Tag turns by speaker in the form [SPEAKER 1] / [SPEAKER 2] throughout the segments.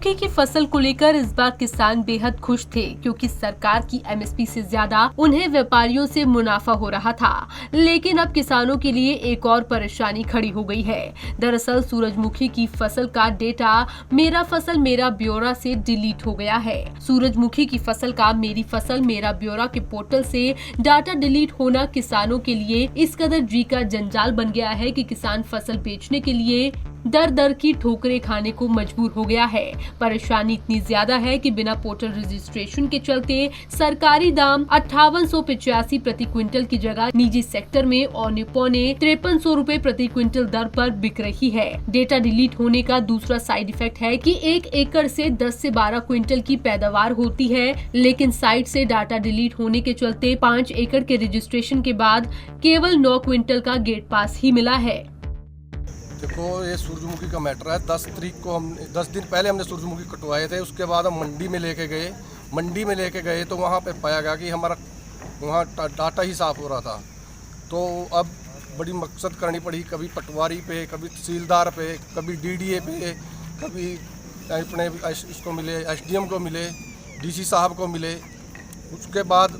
[SPEAKER 1] सूरजमुखी की फसल को लेकर इस बार किसान बेहद खुश थे, क्योंकि सरकार की एमएसपी से ज्यादा उन्हें व्यापारियों से मुनाफा हो रहा था। लेकिन अब किसानों के लिए एक और परेशानी खड़ी हो गई है। दरअसल सूरजमुखी की फसल का डेटा मेरा फसल मेरा ब्यौरा से डिलीट हो गया है। सूरजमुखी की फसल का मेरी फसल मेरा ब्यौरा के पोर्टल से डाटा डिलीट होना किसानों के लिए इस कदर जी का जंजाल बन गया है कि किसान फसल बेचने के लिए दर दर की ठोकरें खाने को मजबूर हो गया है। परेशानी इतनी ज्यादा है कि बिना पोर्टल रजिस्ट्रेशन के चलते सरकारी दाम 5885 प्रति क्विंटल की जगह निजी सेक्टर में औने पौने 5300 रुपए प्रति क्विंटल दर पर बिक रही है। डेटा डिलीट होने का दूसरा साइड इफेक्ट है कि 1 एकड़ से 10 से 12 क्विंटल की पैदावार होती है, लेकिन साइट से डाटा डिलीट होने के चलते 5 एकड़ के रजिस्ट्रेशन के बाद केवल 9 क्विंटल का गेट पास ही मिला है।
[SPEAKER 2] देखो, ये सूरजमुखी का मैटर है। 10 तारीख को हम 10 दिन पहले हमने सूरजमुखी कटवाए थे। उसके बाद हम मंडी में लेके गए तो वहाँ पे पाया गया कि हमारा वहाँ डाटा ही साफ़ हो रहा था। तो अब बड़ी मकसद करनी पड़ी, कभी पटवारी पे, कभी तहसीलदार पे, कभी डीडीए पे, कभी अपने इसको मिले, एसडीएम को मिले, डीसी साहब को मिले। उसके बाद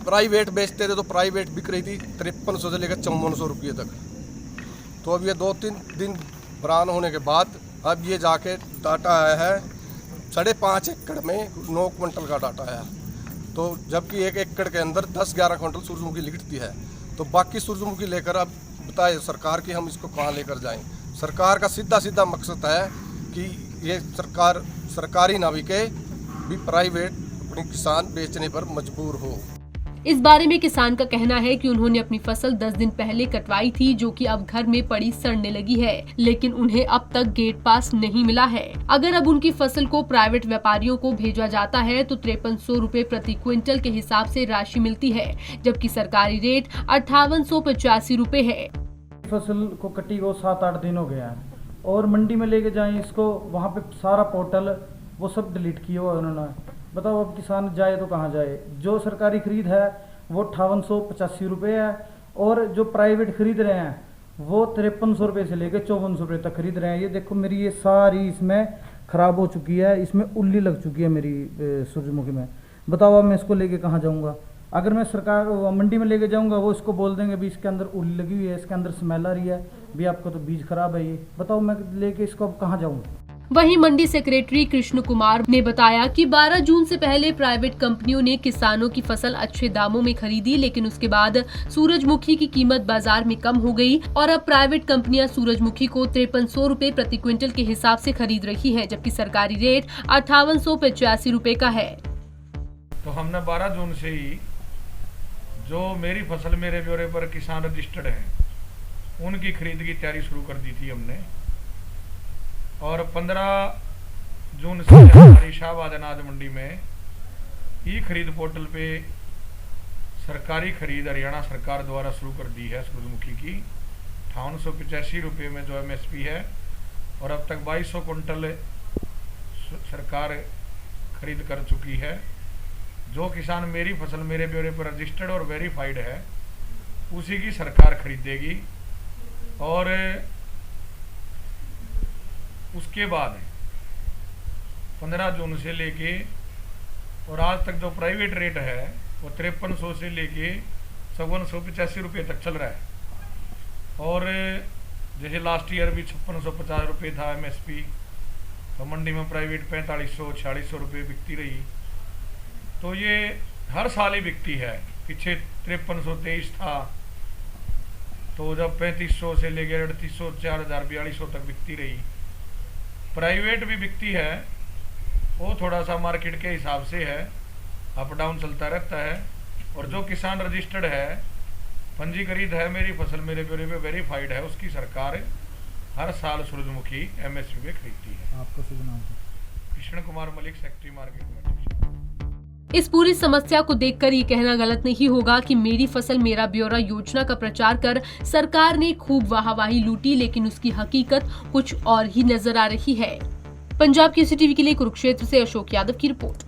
[SPEAKER 2] प्राइवेट बेचते थे तो प्राइवेट बिक रही थी 5300 से लेकर 5400 रुपये तक। तो अब ये 2-3 दिन बरान होने के बाद अब ये जाके डाटा आया है 5.5 एकड़ में 9 क्विंटल का डाटा आया। तो जबकि 1 एकड़ के अंदर 10-11 क्विंटल सूरजमुखी लिखती है। तो बाकी सूरजमुखी लेकर अब बताए सरकार की हम इसको कहाँ लेकर जाएं। सरकार का सीधा मकसद है कि ये सरकारी ना बिके, भी प्राइवेट अपने किसान बेचने पर मजबूर हो।
[SPEAKER 1] इस बारे में किसान का कहना है कि उन्होंने अपनी फसल 10 दिन पहले कटवाई थी, जो कि अब घर में पड़ी सड़ने लगी है, लेकिन उन्हें अब तक गेट पास नहीं मिला है। अगर अब उनकी फसल को प्राइवेट व्यापारियों को भेजा जाता है तो 5300 रुपए प्रति क्विंटल के हिसाब से राशि मिलती है, जबकि सरकारी रेट 5885 रुपए है।
[SPEAKER 3] फसल को कटी को 7-8 दिन हो गया है और मंडी में लेके जाएं इसको, वहाँ पे सारा पोर्टल वो सब डिलीट किया हुआ उन्होंने। बताओ अब किसान जाए तो कहाँ जाए। जो सरकारी खरीद है वो 5885 रुपये है और जो प्राइवेट खरीद रहे हैं वो 5300 रुपये से लेकर 5400 रुपये तक खरीद रहे हैं। ये देखो मेरी ये सारी इसमें ख़राब हो चुकी है, इसमें उल्ली लग चुकी है मेरी सूरजमुखी में। बताओ अब मैं इसको लेके कहाँ जाऊँगा। अगर मैं सरकार मंडी में लेके जाऊँगा वो इसको बोल देंगे भी इसके अंदर उल्ली लगी हुई है, इसके अंदर स्मेल आ रही है, भी आपका तो बीज खराब है। ये बताओ मैं लेके इसको अब कहाँ जाऊँ।
[SPEAKER 1] वहीं मंडी सेक्रेटरी कृष्ण कुमार ने बताया कि 12 जून से पहले प्राइवेट कंपनियों ने किसानों की फसल अच्छे दामों में खरीदी, लेकिन उसके बाद सूरजमुखी की कीमत बाजार में कम हो गई और अब प्राइवेट कंपनियां सूरजमुखी को 5300 रुपए प्रति क्विंटल के हिसाब से खरीद रही हैं, जबकि सरकारी रेट 5885 रुपए का है।
[SPEAKER 4] तो हमने 12 जून से ही जो मेरी फसल मेरे ब्यौरे पर किसान रजिस्टर्ड है उनकी खरीद की तैयारी शुरू कर दी थी हमने। और 15 जून से हमारी शाहबाद अनाज मंडी में ई खरीद पोर्टल पे सरकारी खरीद हरियाणा सरकार द्वारा शुरू कर दी है। सूरजमुखी की 5885 रुपये में जो एमएसपी है और अब तक 2200 कुंटल सरकार खरीद कर चुकी है। जो किसान मेरी फसल मेरे ब्यौरे पर रजिस्टर्ड और वेरीफाइड है उसी की सरकार खरीदेगी। और उसके बाद 15 जून से लेके और आज तक जो प्राइवेट रेट है वो 5300 से लेके 5485 रुपये तक चल रहा है। और जैसे लास्ट ईयर भी 5650 रुपये था एमएसपी, तो मंडी में प्राइवेट 4500-4600 रुपये बिकती रही। तो ये हर साल ही बिकती है। पीछे 5323 था, तो जब 3500 से लेके 3800, 4000, 4200 तक बिकती रही। प्राइवेट भी बिकती है, वो थोड़ा सा मार्केट के हिसाब से है, अप डाउन चलता रहता है। और जो किसान रजिस्टर्ड है, पंजीकृत है, मेरी फसल मेरे ब्यौरे पे वेरीफाइड है, उसकी सरकार हर साल सूरजमुखी एमएसपी पे खरीदती है।
[SPEAKER 3] आपका शुभ नाम?
[SPEAKER 4] Krishna Kumar Malik, secretary market committee.
[SPEAKER 1] इस पूरी समस्या को देखकर ये कहना गलत नहीं होगा कि मेरी फसल मेरा ब्यौरा योजना का प्रचार कर सरकार ने खूब वाहवाही लूटी, लेकिन उसकी हकीकत कुछ और ही नजर आ रही है। पंजाब केसरी टीवी के लिए कुरुक्षेत्र से अशोक यादव की रिपोर्ट।